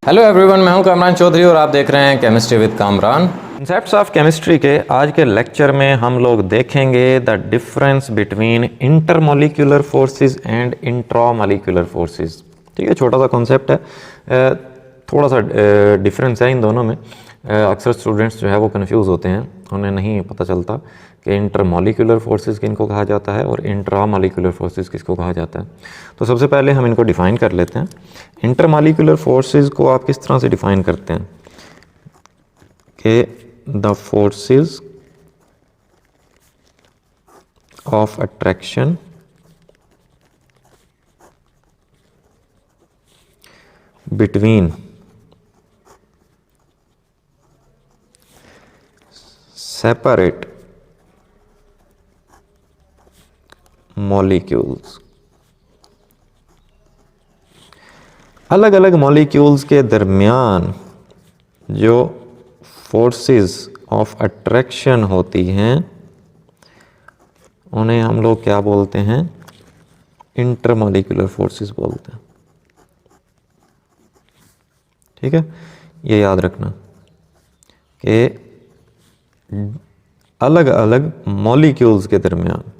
Hello everyone, मैं हूं कामरान चौधरी और आप देख रहे हैं chemistry with Kamran. Concepts of chemistry के आज के लेक्चर में हम लोग देखेंगे the difference between intermolecular forces and intramolecular forces. ठीक है, छोटा सा कॉन्सेप्ट है, थोड़ा सा डिफरेंस है इन दोनों में। अक्सर स्टूडेंट्स जो है वो कंफ्यूज होते हैं, उन्हें नहीं पता चलता कि इंटरमॉलिक्यूलर फोर्सेस किनको कहा जाता है और इंट्रामॉलिक्यूलर फोर्सेस किसको कहा जाता है। तो सबसे पहले हम इनको डिफ़ाइन कर लेते हैं। इंटरमॉलिक्यूलर फोर्सेस को आप किस तरह से डिफ़ाइन करते हैं कि the forces of attraction between separate molecules, अलग अलग मॉलिक्यूल्स के दरमियान जो फोर्सेस ऑफ अट्रैक्शन होती हैं उन्हें हम लोग क्या बोलते हैं? इंटरमॉलिक्यूलर फोर्सेस बोलते हैं। ठीक है, ये याद रखना कि अलग अलग मॉलिक्यूल्स के दरमियान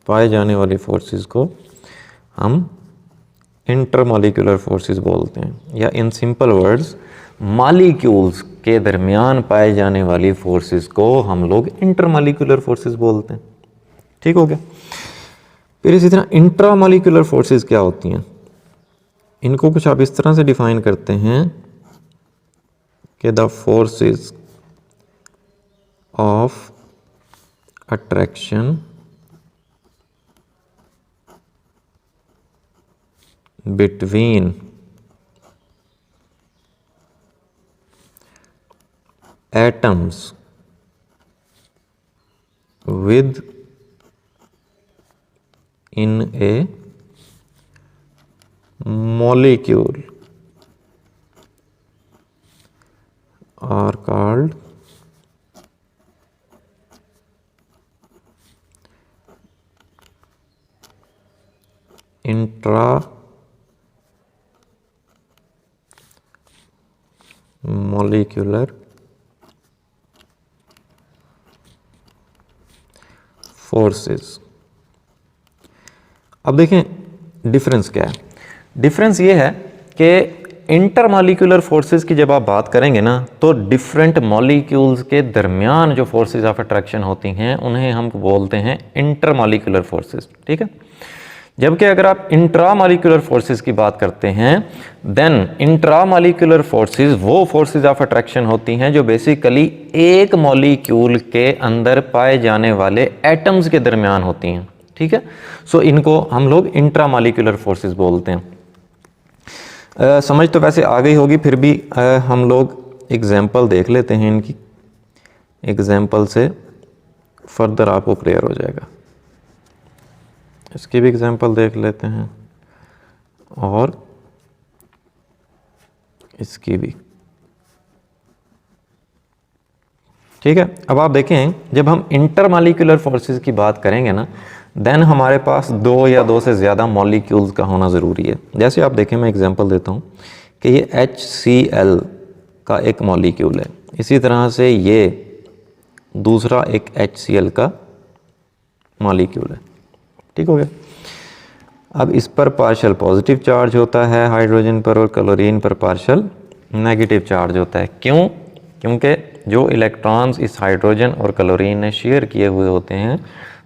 पाए जाने वाली फोर्सेस को हम इंटरमॉलिक्यूलर फोर्सेस बोलते हैं, या इन सिंपल वर्ड्स मॉलिक्यूल्स के दरमियान पाए जाने वाली फोर्सेस को हम लोग इंटरमॉलिक्यूलर फोर्सेस बोलते हैं। ठीक हो गया। फिर इसी तरह इंट्रामॉलिक्यूलर फोर्सेस क्या होती हैं? इनको कुछ आप इस तरह से डिफाइन करते हैं कि the forces of attraction between atoms with in a molecule are called intra molecular forces. अब देखें डिफरेंस क्या है। डिफरेंस ये है कि इंटरमॉलिक्यूलर फोर्सेस की जब आप बात करेंगे ना, तो डिफरेंट मॉलिक्यूल्स के दरमियान जो फोर्सेस ऑफ अट्रैक्शन होती हैं उन्हें हम बोलते हैं इंटरमॉलिक्यूलर फोर्सेस। ठीक है, जबकि अगर आप इंट्रामॉलिक्यूलर फोर्सेस की बात करते हैं, देन इंट्रामॉलिक्यूलर फोर्सेस वो फोर्सेस ऑफ अट्रैक्शन होती हैं जो बेसिकली एक मॉलिक्यूल के अंदर पाए जाने वाले एटम्स के दरमियान होती हैं। ठीक है, सो इनको हम लोग इंट्रामॉलिक्यूलर फोर्सेस बोलते हैं। समझ तो वैसे आ गई होगी, फिर भी हम लोग एग्जाम्पल देख लेते हैं इनकी। एग्जाम्पल से फर्दर आपको क्लियर हो जाएगा। इसकी भी एग्जाम्पल देख लेते हैं और इसकी भी। ठीक है, अब आप देखें जब हम इंटरमॉलिक्यूलर फोर्सेस की बात करेंगे ना, देन हमारे पास दो या दो से ज़्यादा मॉलिक्यूल्स का होना ज़रूरी है। जैसे आप देखें, मैं एग्जांपल देता हूँ कि ये HCl का एक मॉलिक्यूल है, इसी तरह से ये दूसरा एक HCl का मॉलिक्यूल है। ठीक हो गया। अब इस पर पार्शियल पॉजिटिव चार्ज होता है हाइड्रोजन पर, और क्लोरीन पर पार्शियल नेगेटिव चार्ज होता है। क्यों? क्योंकि जो इलेक्ट्रॉन्स इस हाइड्रोजन और क्लोरीन ने शेयर किए हुए होते हैं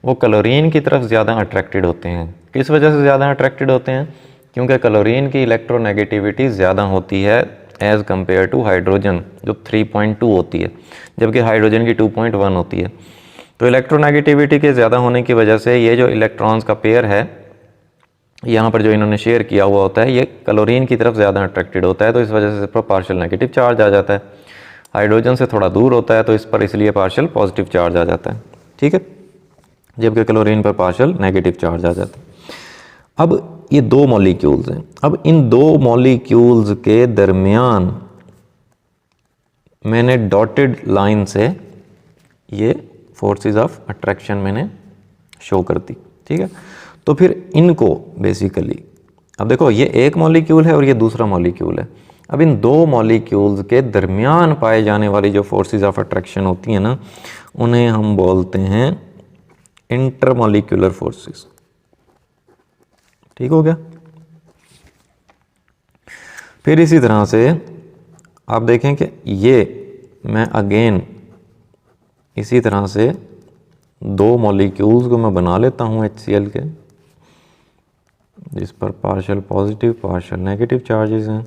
वो क्लोरीन की तरफ ज़्यादा अट्रैक्टेड होते हैं। किस वजह से ज़्यादा अट्रैक्टेड होते हैं? क्योंकि क्लोरीन की इलेक्ट्रोनेगेटिविटी ज़्यादा होती है एज़ कम्पेयर टू हाइड्रोजन जो 3.2 होती है, जबकि हाइड्रोजन की 2.1 होती है। तो इलेक्ट्रोनेगेटिविटी के ज़्यादा होने की वजह से ये जो इलेक्ट्रॉन्स का पेयर है यहाँ पर जो इन्होंने शेयर किया हुआ होता है, ये क्लोरीन की तरफ ज़्यादा अट्रैक्टेड होता है, तो इस वजह से इस पर पार्शियल नेगेटिव चार्ज आ जाता है। हाइड्रोजन से थोड़ा दूर होता है तो इस पर इसलिए पार्शियल पॉजिटिव चार्ज आ जाता है। ठीक है, जबकि क्लोरीन पर पार्शियल नेगेटिव चार्ज आ जाता है। अब ये दो मॉलिक्यूल्स हैं। अब इन दो मॉलिक्यूल्स के दरमियान मैंने डॉटेड लाइन से ये फोर्सेस ऑफ अट्रैक्शन मैंने शो कर दी। ठीक है, तो फिर इनको बेसिकली अब देखो ये एक मॉलिक्यूल है और ये दूसरा मॉलिक्यूल है, अब इन दो मॉलिक्यूल्स के दरमियान पाए जाने वाली जो फोर्सेस ऑफ अट्रैक्शन होती हैं ना, उन्हें हम बोलते हैं इंटरमॉलिक्यूलर फोर्सेस। ठीक हो गया। फिर इसी तरह से आप देखें कि ये मैं अगेन इसी तरह से दो मॉलिक्यूल्स को मैं बना लेता हूँ HCl के, जिस पर partial positive partial negative charges हैं।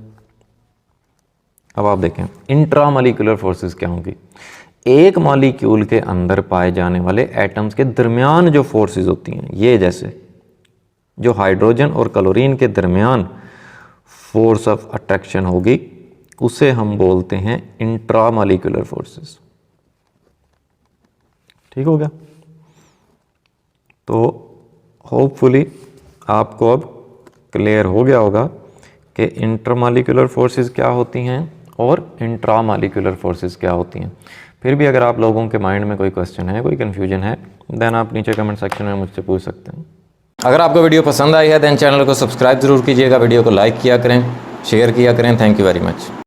अब आप देखें इंट्रामॉलिक्यूलर फोर्सेस क्या होंगी। एक मॉलिक्यूल के अंदर पाए जाने वाले एटम्स के दरमियान जो फोर्सेस होती हैं, ये जैसे जो हाइड्रोजन और क्लोरीन के दरमियान फोर्स ऑफ अट्रैक्शन होगी, उसे हम बोलते हैं इंट्रामॉलिक्यूलर फोर्सेस। ठीक हो गया। तो होपफुली आपको अब क्लियर हो गया होगा कि इंटरमॉलिक्यूलर फोर्सेस क्या होती हैं और इंट्रामॉलिक्यूलर फोर्सेस क्या होती हैं। फिर भी अगर आप लोगों के माइंड में कोई क्वेश्चन है, कोई कन्फ्यूजन है, देन आप नीचे कमेंट सेक्शन में मुझसे पूछ सकते हैं। अगर आपको वीडियो पसंद आई है देन चैनल को सब्सक्राइब ज़रूर कीजिएगा, वीडियो को लाइक किया करें, शेयर किया करें। Thank you very much.